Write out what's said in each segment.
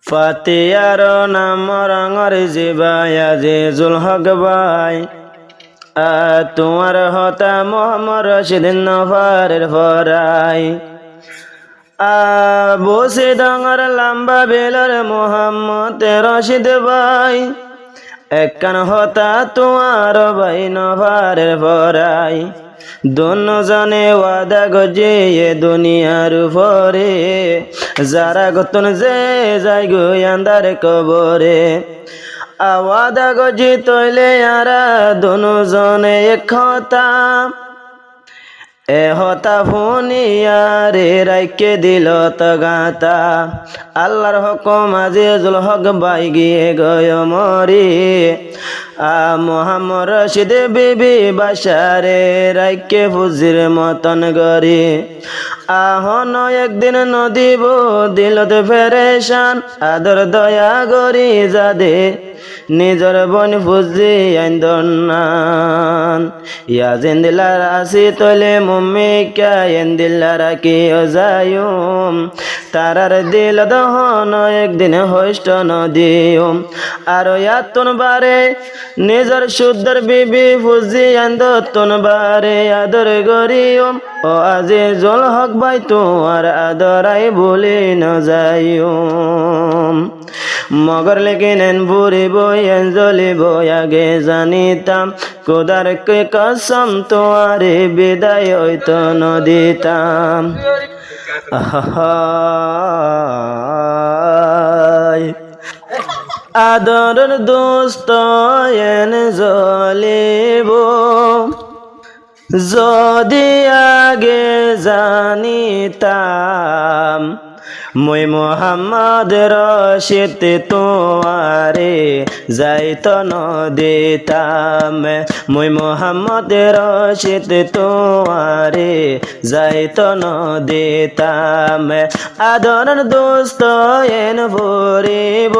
ফাতিয়ার নাম রঙর জিবাই আজিজুল হক ভাই তোমার হতা মোহাম্মদ রশিদ নফারের ফরাই বসে ডাঙর লম্বা বেলার মোহাম্মদ রশিদ ভাই একখান হতা তোমার ভাই নফারের ফরাই দুজনে ওয়াদা গজিয়ে দুনিয়ার উপরে যারা গতন যে যাই গো আন্দার কবরে আওয়াদা গজি তৈলে আরা দুজনে এক হতা এ হতা ফোনিয়ারে রাইকে দিল তগাতা আল্লাহর হুকুম আজিজুল হক ভাই গিয়ে গয় মরি মোহাম্মদ রশিদ বিবি বাসারে রাইকে ফুজির মতন গরি আহন একদিন নদীব দিলত ফেরেশান আদর দয়া গরি যাদে নিজর বন ফুজি আইন্দনান ইয়া জিন্দিলার আসি তলে মুমিকা এন্দিলার কি যায়ুম তারার দিল দহন একদিন হইষ্ট নদীম আর ইয়াতুন বারে নিজর শুদ্ধর বিবি ফুজি আইন্দতুন বারে আদর গরিয়ম ও আজিজুল হক ভাই তোমার আদরাই ভুলি ন যায়ুম মগর লেকিন বুড়ি বই জ্বলি বই আগে জানিতাম কোদার কে কসম তোমারে বিদায় হইতো নদিতাম আদরের দোস্ত এন জ্বলিব যদি আগে জানিতাম মই মোহাম্মদ রশিদ তোমারে যাইত নদিতাম মই মোহাম্মদ রশিদ তোমারে যাইত নদিতাম আদরের দোস্ত এন ভরিব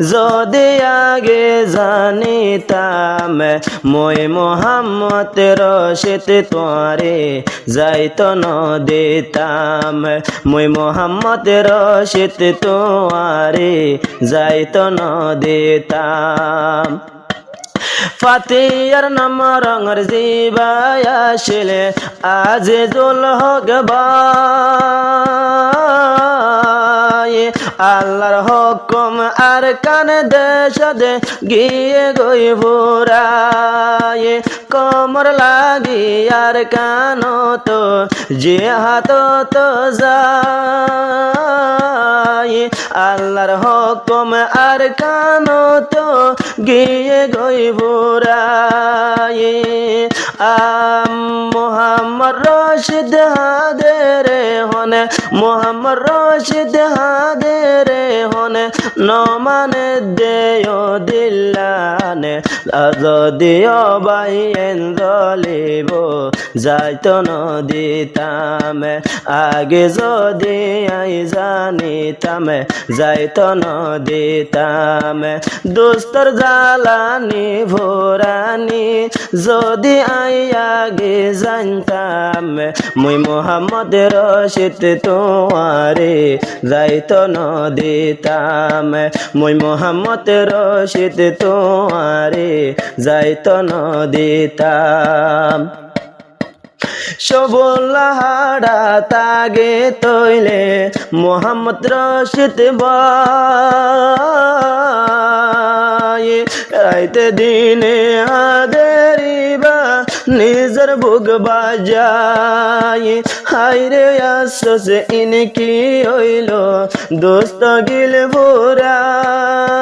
যদি আগে জানিতাম মই মোহাম্মদ রশিদ তোমারে যাইত নদিতাম মই মোহাম্মদ রশিদ তোমারে যাইত নদিতাম ফাতিয়ার নাম রঙর জিবাই আসলে আজিজুল হক ভাই আল্লাহর হুকুম আর কান দেশে গিয়ে গই ভোরাই কমর লাগি আর কান তো যে হাত তো যাই আল্লাহর হুকুম আর কান তো গিয়ে গই ভোরাই মোহাম্মদ রশিদ হাদেরে হনে মোহাম্মদ রশিদ হাদেরে হনে নমানে দেয় দিল্লানে যদিও বাইন জ্বলিব যাইত নদিতাম আগে যদি আই জানিতাম যাইত নদিতাম দোস্তর জালানি ভোরানি যদি আই আগে জানতাম মুই মোহাম্মদ রশিদ তোমারে যাইত নদিতাম মুই মোহাম্মদ রশিদ তোমারে যাইত নদিতাম সবুল্লাহাড়া তাগে তৈলে মোহাম্মদ রশিদ ভাই রাইতে দিনে আদেরিবা নিজর বুক বাজাই হাইরে আশ্বাস ইনকি হইল দোস্ত গিল ভোরাই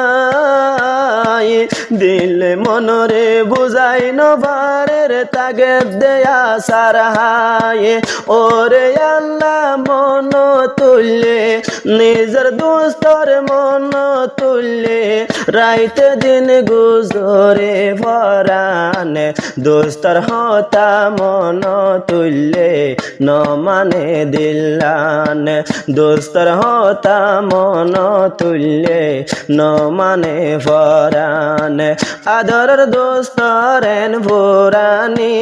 দিল মনরে বুঝাই নবারের তাগে দেয়া সারহাই ওরে আল্লাহ মন তুললে নিজর দোস্তর মন তুললে রাইতে দিন গুজরে ভরান দোস্তর হতা মন তুললে ন মানে দিল্লান দোস্তর হতা মন তুললে ন মানে ভরান আদরের দোস্তরেন ভোরানি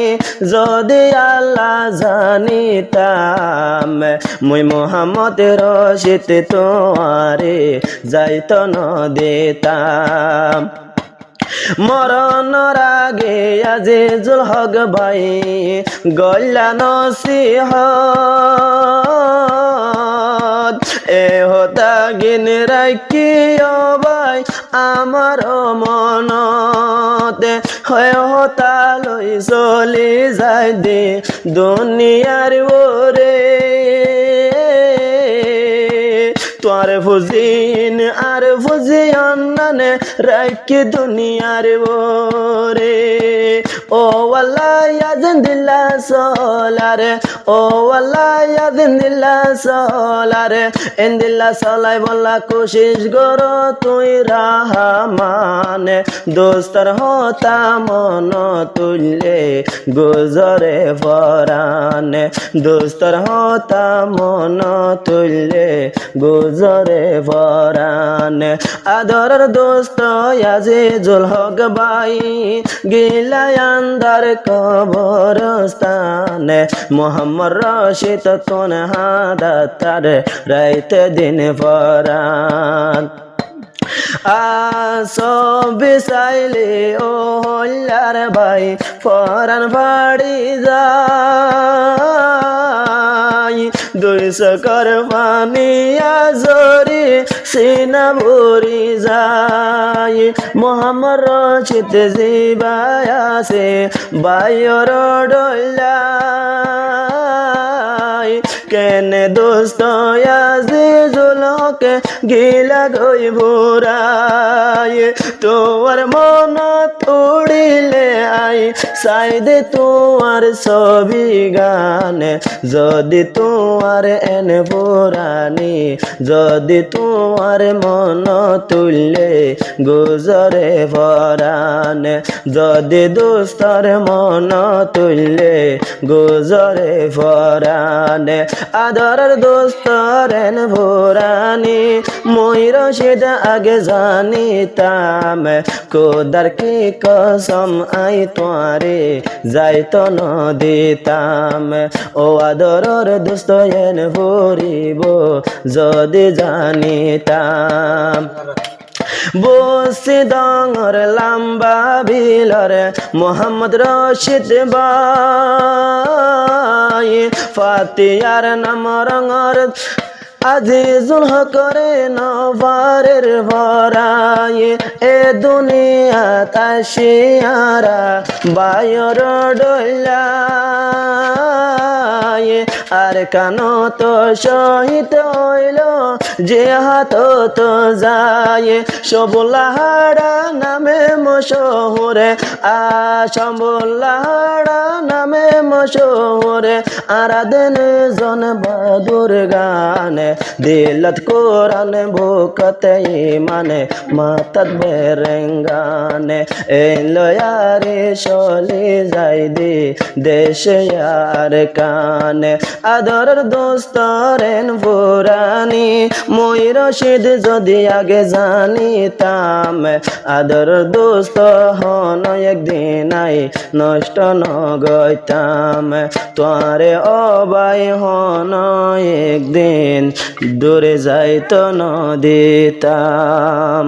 যদি আল্লাহ জানিতাম মুই মোহাম্মদ রশিদ তোমারে যাইত নদীতাম মরণর আগে আজিজুল হক ভাই গল্লা নসিহত এ হতা গিন রাখি ভাই আমার মনতে হয় হতা লই চলি যাই দে দুনিয়ার ওরে তোর ফুজিন আর ফুজিয়ান নানে রাখি দুনিয়ার ওরে ও আল্লাহ ইয়াদিন দিলা সলারে ও আল্লাহ ইয়াদিন দিলা সলারে এন্দিল্লা সলাই বলা কোশিশ গরো তুই রাহমানে দোস্তর হতা মন তুললে গুজরে ফরানে দোস্তর হতা মন তুললে গুজরে ফরানে আদরের দোস্ত আজিজুল হক ভাই গিলাই আন্দার কবরস্থানে মোহাম্মদ রশিদ কোন হাদাতার রাইতে দিন ফরান বিসাইলে ও হল্লার ভাই ফরান বাড়ি যাই দুই সকর পানি আজরি সিনা ভরি যাই মোহাম্মদ রশিদ জিবাই আছে বাইর ডল্লাই কেনে দোস্ত আজিজুল হক গিলা গই ভোরাই তোর মন তুড়িলে আই সাইদে তোমার ছবি গানে যদি তোমার এনে পুরানি যদি তোমার মন তুললে গুজরে ফরানে যদি দোস্তর মন তুললে গুজরে ফরানে আদরের দোস্তর এন ভোরানি মই রশিদ আগে জানিতাম খোদার কি কসম আই তোরে যাইত নদীতাম ও আদরের দোস্ত এন ভরিব যদি জানিতাম বসি ডঙর লম্বা বিলর মোহাম্মদ রশিদ ভাই ফাতিয়ার নাম রঙর আজিজুল হকরে নবারের ভরাই এ দুনিয়া তাশিয়ারা বায়র ডলাই আর কান তো শহীদ হইল যে হাত তো যায় সবুল্লাহাড়া নামে মশহুরে আশাবুল্লাহাড়া নামে মশহুরে আরাধন জন বাদুর গানে দিলত কোরআন ভুকতে ইমানে মাতাত বেরেঙ্গানে এই লয়ারে চলি যাই দি দেশে আর কানে আদরের দোস্তরেন পুরানি মই রশিদ যদি আগে জানিতাম আদরের দোস্ত হন একদিন আই নষ্ট নগইতাম তোরে অবাই হন একদিন দূরে যাইত নদীতাম।